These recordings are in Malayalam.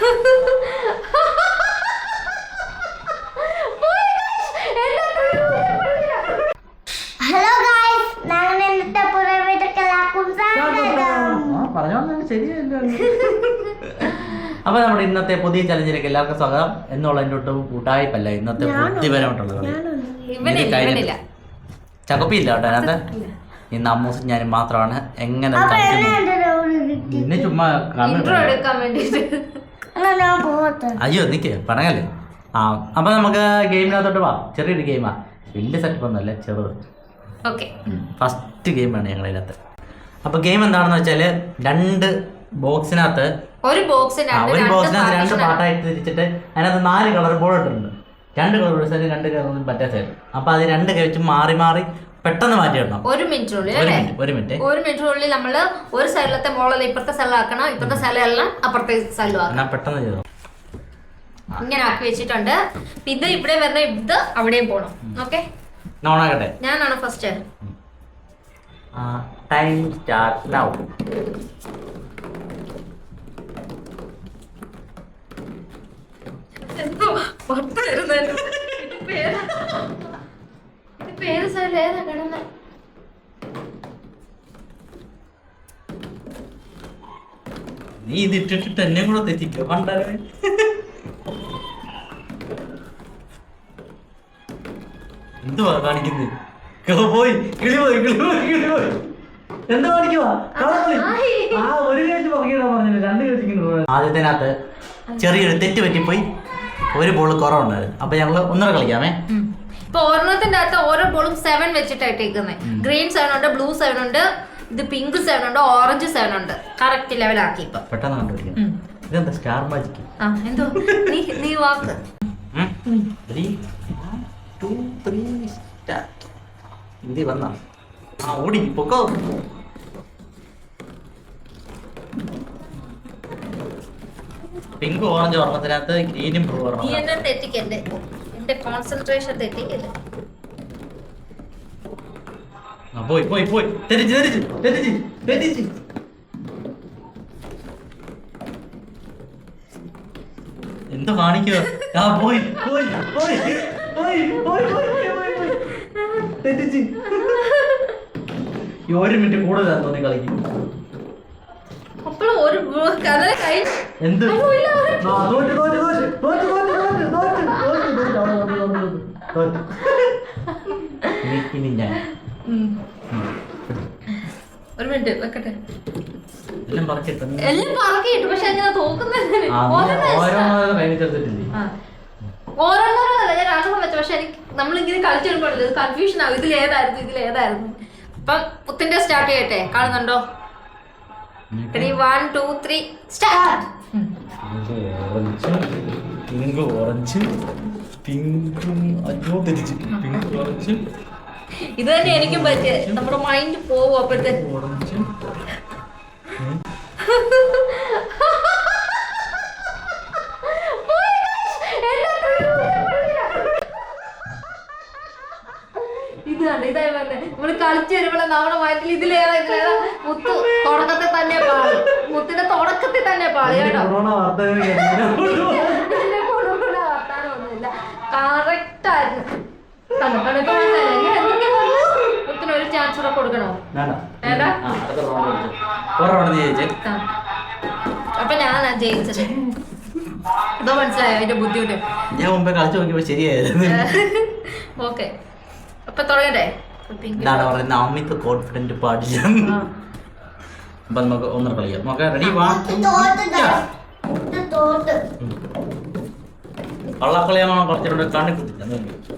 ഹലോ ഗായ്സ്, ഞങ്ങൾ ഇന്നത്തെ പുതിയ വീഡിയോക്ക് എല്ലാവർക്കും സ്വാഗതം. അപ്പൊ നമ്മുടെ ഇന്നത്തെ പുതിയ ചലഞ്ചിലേക്ക് എല്ലാവർക്കും സ്വാഗതം. എന്നുള്ള എൻ്റെ ഒട്ടും കൂട്ടായ്പല്ല ഇന്നത്തെ ബുദ്ധിപരമായിട്ടുള്ളത്. ചകപ്പില്ല കേട്ടോ അതിനകത്ത്. ഇന്ന് അമ്മൂസും ഞാനും മാത്രമാണ്. എങ്ങനെ പിന്നെ ചുമ്മാ അയ്യോ നിക്ക് പണങ്ങല്ലേ. ആ അപ്പൊ നമുക്ക് ഗെയിമിനകത്തോട്ട് പോവാം. ചെറിയൊരു ഗെയിമാ, വലിയ സെറ്റപ്പ് ഒന്നുമല്ല, ചെറുത്. ഫസ്റ്റ് ഗെയിമാണ് ഞങ്ങളതിനകത്ത്. അപ്പൊ ഗെയിം എന്താണെന്ന് വെച്ചാല് രണ്ട് ബോക്സിനകത്ത് ഒരു ബോക്സിനകത്ത് രണ്ട് പാട്ടായിട്ട് തിരിച്ചിട്ട് അതിനകത്ത് 4 കളർ ബോർഡ് ഇട്ടിട്ടുണ്ട്. 2 കളർ ഒരു സൈഡ് 2 കളർ മറ്റേ സൈഡ്. അപ്പൊ അത് 2 കൈ വെച്ച് മാറി മാറി പെട്ടെന്ന് മാറ്റിയിടണം. ഒരു മിനിറ്റിനുള്ളിൽ നമ്മള് ഒരു സൈഡിലത്തെ മോളല്ല ഇപ്പുറത്തെ സൈഡിലാക്കണം, ഇപ്പുറത്തെ സൈഡിലെല്ലാം അപ്പുറത്തെ സൈഡിലാക്കണം. പെട്ടെന്ന് ചെയ്തോ. ഇങ്ങനെ ആക്കി വെച്ചിട്ടുണ്ട്. ഇത് ഇവിടെ വരണ, ഇത് അവിടെയും പോണം. ഓക്കെ, നോണാകട്ടെ. ഞാനാണ് ഫസ്റ്റ്. Time start now. പേര് സൈഡിൽ ഏതാ കിടന്നെ? നീ ഇത് ഇട്ടിട്ട് എന്നെ കൂടെ തെറ്റിക്കോ. എന്തുവാ കാണിക്കുന്നത്? പോയി കിളി പോയി. എന്താ കാണിക്കുവാ? ഒരു കേട്ട് പറഞ്ഞില്ല, 2 കേട്ടിരിക്കുന്നു. ആദ്യത്തിനകത്ത് ചെറിയൊരു തെറ്റ് പറ്റിപ്പോയി, ഒരു ബോൾ കുറവുണ്ടായിരുന്നു. അപ്പൊ ഞങ്ങള് ഒന്നര കളിക്കാമേ. ഇപ്പൊ ഓരോന്നത്തിന്റെ അകത്ത് ഓരോ ബോളും 7 വെച്ചിട്ടായിട്ടേക്കുന്നത്. ഗ്രീൻ 7 ഉണ്ട്, ബ്ലൂ 7 ഉണ്ട്, ഇത് പിങ്ക് 7 ഉണ്ട്, ഓറഞ്ച് 7 ഉണ്ട്. കറക്റ്റ് ലെവലാക്കി ഇപ്പൊ പെട്ടെന്ന് കണ്ടുപിടിക്കണം. ഇതെന്താ സ്റ്റാർ മാജിക്? എന്തോ നീ വാക്ക്. 3 2 3 സ്റ്റാർട്ട്. ഇന്ത്യ വന്നാ ഓടി പൊക്കോ. പിങ്ക് ഓറഞ്ച് ഓർമ്മത്തിനകത്ത് ഗ്രീനും ബ്ലൂ ഓർമ്മ. നീ എന്നെ തെറ്റിക്കല്ലേ, എന്റെ കോൺസെൻട്രേഷൻ തെറ്റിക്കല്ലേ. പോയി പോയി പോയി തെറ്റിച്ച്. എന്തോ കാണിക്കുക? പോയി പോയി പോയി പോയി പോയി പോയി തെറ്റിച്ച്. 1 മിനിറ്റ് കൂടുതലാണ് തോന്നി കളിക്കും. എന്ത് ഇനി ഞാൻ ഒരു മിനിറ്റ് വെക്കട്ടെ. എല്ലാം പറക്കിട്ടു, പക്ഷെ അങ്ങനെ തോക്കുന്നില്ല. ഓരോന്നോരല്ല ഞാൻ 2 വെച്ചു, പക്ഷെ എനിക്ക് നമ്മളിങ്ങനെ കളിച്ചു വരുമ്പോഴല്ലേ കൺഫ്യൂഷൻ ആവും. ഇതിലേതായിരുന്നു. അപ്പം പുത്തിന്റെ സ്റ്റാർട്ട് ചെയ്യട്ടെ. കാണുന്നുണ്ടോ? 3 1 2 3 സ്റ്റാർട്ട്. പിങ്ക് ഓറഞ്ച് പിങ്കും അയ്യോ തെറ്റിച്ച്. പിങ്ക് ഓറഞ്ച് ഇത് തന്നെ എനിക്കും പറ്റിയ. നമ്മുടെ മൈൻഡ് പോവും അപ്പോഴത്തെ. ഓറഞ്ച് ഇതായി പറഞ്ഞ നമ്മള് കളിച്ചു വരുമ്പോഴേ നമ്മുടെ മൈൻഡിൽ ഇതിലേതാ മുത്ത് തുടക്കത്തിൽ തന്നെ പാളി. മുത്തിന്റെ തുടക്കത്തിൽ തന്നെ പാളി കേട്ടോ. വർത്താനൊന്നുമില്ല, കറക്റ്റ് ആയിരുന്നു. മുത്തിന് ഒരു ചാൻസ് കൂടെ കൊടുക്കണോ? വേണ്ട. അപ്പൊ ഞാനാ ജയിച്ചത്. ഇതോ മനസ്സിലായോ അതിന്റെ ബുദ്ധിമുട്ട്? ഞാൻ മുമ്പേ കളിച്ചു നോക്കിയപ്പോ ശരിയായിരുന്നു. ഓക്കെ, അപ്പൊ തുടങ്ങട്ടെ. ഇതാണ് പറയുന്നത് അമിത് കോൺഫിഡന്റ് പാടില്ല. അപ്പൊ നമുക്ക് ഒന്നര കളിക്കാം. നമുക്ക് റെഡി? കള്ളക്കളിയാണോ കുറച്ചുകൂടെ കാണിക്കുന്നില്ല. ഞാൻ ജയിച്ചു.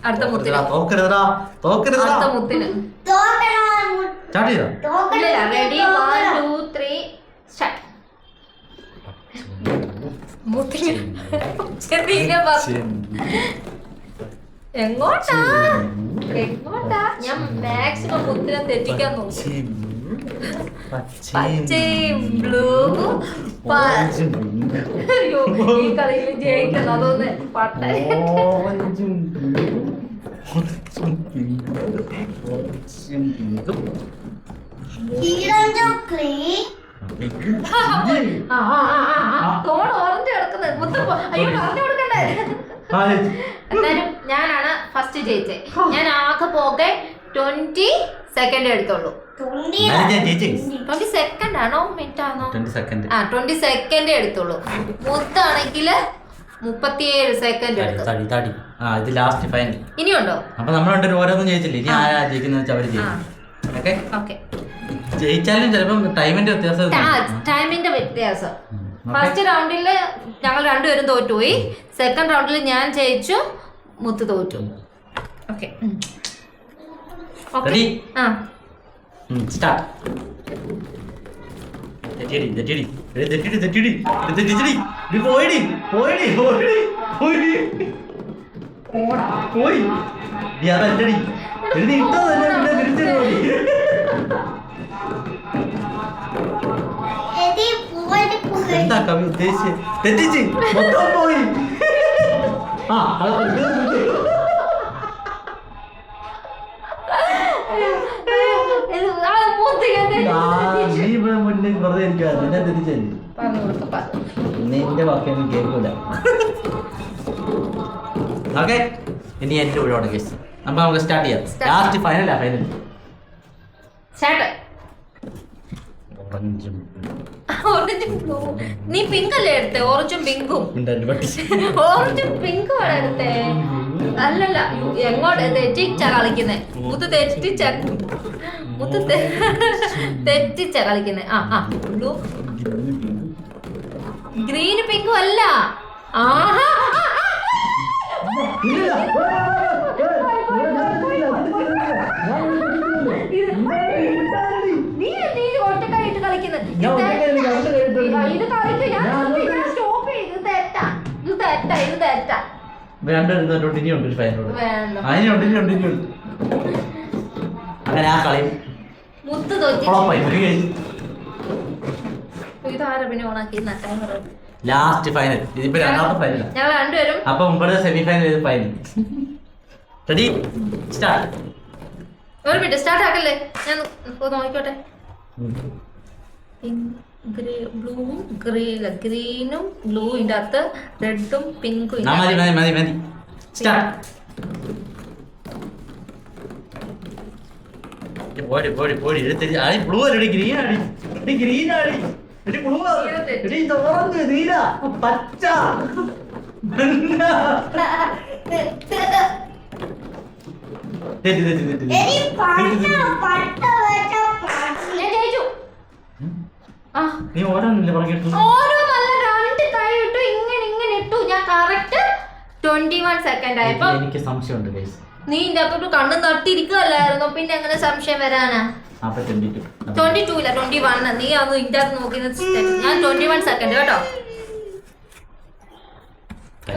അടുത്ത മുത്തിന് റെഡി 1 2 3 സ്റ്റാർട്ട്. മുത്തിന് എങ്ങോട്ടാ എങ്ങോട്ടാ? ഞാൻ മാക്സിമം മുത്തിനെ തെറ്റിക്കാൻ നോക്കും. പച്ചയും ബ്ലൂ. അയ്യോ ഈ കളിയിൽ ജയിക്കണം, അതൊന്ന് പട്ട. തോട് ഓറഞ്ച് കിടക്കുന്നത്. മുത്ത് അയ്യോ പറഞ്ഞു കൊടുക്കണ്ടേ? എന്നാലും ഞാനാണ് ഫസ്റ്റ് ജയിച്ചത്. ഞാൻ ആകെ പോകെ 20 സെക്കൻഡ് എടുത്തുള്ളൂ. 20 സെക്കൻഡ് ആണോ മിനിറ്റ് ആണോ? 20 സെക്കൻഡ് എടുത്തുള്ളൂ. മുത്താണെങ്കിൽ 37 സെക്കൻഡ് എടുത്തു. ഇത് ലാസ്റ്റ് ഫൈനൽ. ഇനിയുണ്ടോ? അപ്പൊ നമ്മൾ ഓരോന്നും ജയിച്ചില്ലേ, ഇനി ആരാ ജയിക്കുന്ന വെച്ചാൽ അവര് ജയിക്കും. ഓക്കെ, ജയിച്ചാലും ചിലപ്പം ടൈമിന്റെ വ്യത്യാസം. ടൈമിന്റെ വ്യത്യാസം. ഫസ്റ്റ് റൗണ്ടില് ഞങ്ങൾ രണ്ടുപേരും തോറ്റുപോയി. സെക്കൻഡ് റൗണ്ടിൽ ഞാൻ ജയിച്ചു, മുത്ത് തോറ്റു. Okay start. എന്താ കവി ഉദ്ദേശിച്ച്? തെറ്റിച്ച് മൊത്തം പോയി. മുന്നിൽ വെറുതെ ഇരിക്കുക, നിന്നെ തെറ്റിച്ചല്ലേ. നിന്റെ വാക്ക് കേൾക്കൂല. ഓക്കെ, ഇനി എന്റെ ഒഴിവാണ് കേസ്. അപ്പൊ നമുക്ക് സ്റ്റാർട്ട് ചെയ്യാം. ലാസ്റ്റ് ഫൈനലാ, ഫൈനൽ. നീ പിങ്ക് അല്ലേ എടുത്തേ? ഓറഞ്ചും പിങ്കും. ഓറഞ്ചും പിങ്കും ആണ് എടുത്തേ. അല്ലല്ല, എങ്ങോട്ട് തെറ്റിച്ച കളിക്കുന്നേ? മുത്ത് തെറ്റിച്ച കളിക്കുന്നേ. ബ്ലൂ ഗ്രീന് പിങ്കും അല്ല. ആഹാ നീ ഒറ്റക്കായിട്ട് കളിക്കുന്നത്. ഇത് കളിക്കും. ഞാൻ സ്റ്റോപ്പ് ചെയ്ത്. ഇത് തെറ്റാ. അങ്ങനെ ആ കളി മുത്ത് തോറ്റി. ഇതാരാ പിന്നെ ഓണാക്കി? Last final. ഇതിപ്പോ രണ്ടാമത്തെ ഫൈനൽ. ഞങ്ങൾ രണ്ടുപേരും. അപ്പൊ മുമ്പത്തെ സെമി ഫൈനൽ, ഇത് ഫൈനൽ. Ready, start. ഒരു മിനിറ്റ്, സ്റ്റാർട്ട് ആക്കല്ലേ? ഞാൻ നോക്കിക്കോട്ടെ. ബ്ലൂവും ഗ്രീനും ബ്ലൂവിന്റെ അകത്ത് റെഡും പിങ്കും. മതി. സ്റ്റാർട്ട്. പോടി. ബ്ലൂ അടി, ഗ്രീൻ അടി, ഗ്രീൻ അടി, ബ്ലൂ അടി, ഓറഞ്ച്, നീല, പച്ച. നീ ഓരോന്നില്ല പറഞ്ഞിട്ടു. ഓരോന്നല്ല, രണ്ട് കൈ ഇട്ടു, ഇങ്ങനെ ഇട്ടു. ഞാൻ കറക്റ്റ് 21 സെക്കൻഡ് ആയപ്പോ എനിക്ക് സംശയമുണ്ട് ഗൈസ്. നീ ഇന്റെ അകത്തോട്ട് കണ്ണ് നട്ടിരിക്കുവല്ലായിരുന്നോ? പിന്നെ എങ്ങനെ സംശയം വരാനാ? 22 ഇല്ല, 21. നീ അത് ഇന്റെ അകത്ത് നോക്കി. ഞാൻ 21 സെക്കൻഡ് കേട്ടോ.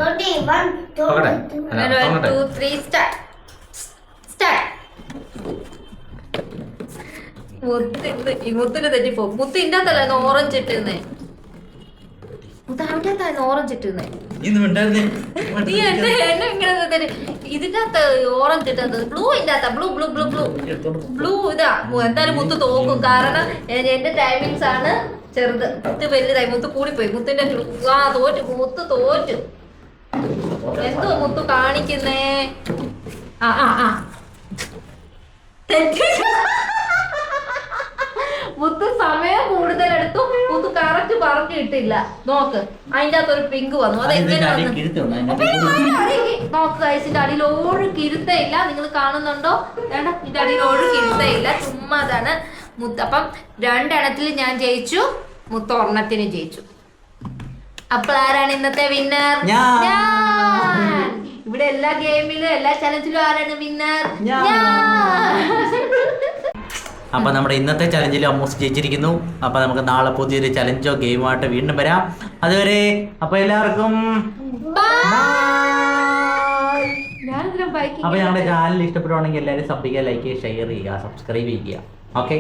21 2 3 സ്റ്റാർട്ട്. മുത്തിന് തെറ്റിപ്പോ. മുത്ത് ഇന്റെ അകത്തല്ലായിരുന്നു ഓറഞ്ച് ഇട്ടിരുന്നേ. മുത്ത് അവന്റെ അകത്തായിരുന്നു ഓറഞ്ച് ഇട്ടിരുന്നേ. നീ എന്നെ ഇങ്ങനെ ഇതിന്റെ അകത്ത് ഓറഞ്ച് ഇട്ടത്. ബ്ലൂ ഇന്റെ അകത്താ. ബ്ലൂ ഇതാ. എന്തായാലും മുത്ത് തോക്കും, കാരണം എന്റെ ടൈമിങ്സ് ആണ് ചെറുത്. ഇത് വലുതായി. മുത്ത് കൂടിപ്പോയി. മുത്തിന്റെ തോറ്റു. മുത്ത് തോറ്റു. എന്തോ മുത്ത് കാണിക്കുന്നേ? മുത്ത് സമയം കൂടുതലെടുത്തു. മുത്ത് കറക്റ്റ് പറഞ്ഞു കിട്ടില്ല. നോക്ക്, അതിന്റെ അകത്തൊരു പിങ്ക് വന്നു. അതെങ്ങനെ നോക്ക് ഗൈസ്, ഇതിന്റെ അടിയിൽ ഒഴുക്ക് ഇരുത്തയില്ല. നിങ്ങൾ കാണുന്നുണ്ടോ? വേണ്ട, ഇതിന്റെ അടിയിൽ ഒഴുക്ക് ഇരുത്തയില്ല, ചുമ്മാ അതാണ് മുത്ത്. അപ്പം 2 എണ്ണത്തിൽ ഞാൻ ജയിച്ചു, മുത്ത് ഒരെണ്ണത്തിന് ജയിച്ചു. അപ്പോൾ ആരാണ് ഇന്നത്തെ വിന്നർ? ഇവിടെ എല്ലാ ഗെയിമിലും എല്ലാ ചലഞ്ചിലും ആരാണ് വിന്നർ? അപ്പൊ നമ്മുടെ ഇന്നത്തെ ചലഞ്ചിൽ ഓൾമോസ്റ്റ് ജയിച്ചിരിക്കുന്നു. അപ്പൊ നമുക്ക് നാളെ പുതിയൊരു ചലഞ്ചോ ഗെയിമോ ആയിട്ട് വീണ്ടും വരാം. അതുവരെ അപ്പൊ എല്ലാവർക്കും ബൈ. ബൈക്കിംഗ്. അപ്പോൾ ഞങ്ങളുടെ ചാനൽ ഇഷ്ടപ്പെടുവാണെങ്കിൽ എല്ലാവരും സബ് ചെയ്യുക, ലൈക്ക് ചെയ്യുക, ഷെയർ ചെയ്യുക, സബ്സ്ക്രൈബ് ചെയ്യുക. ഓക്കെ.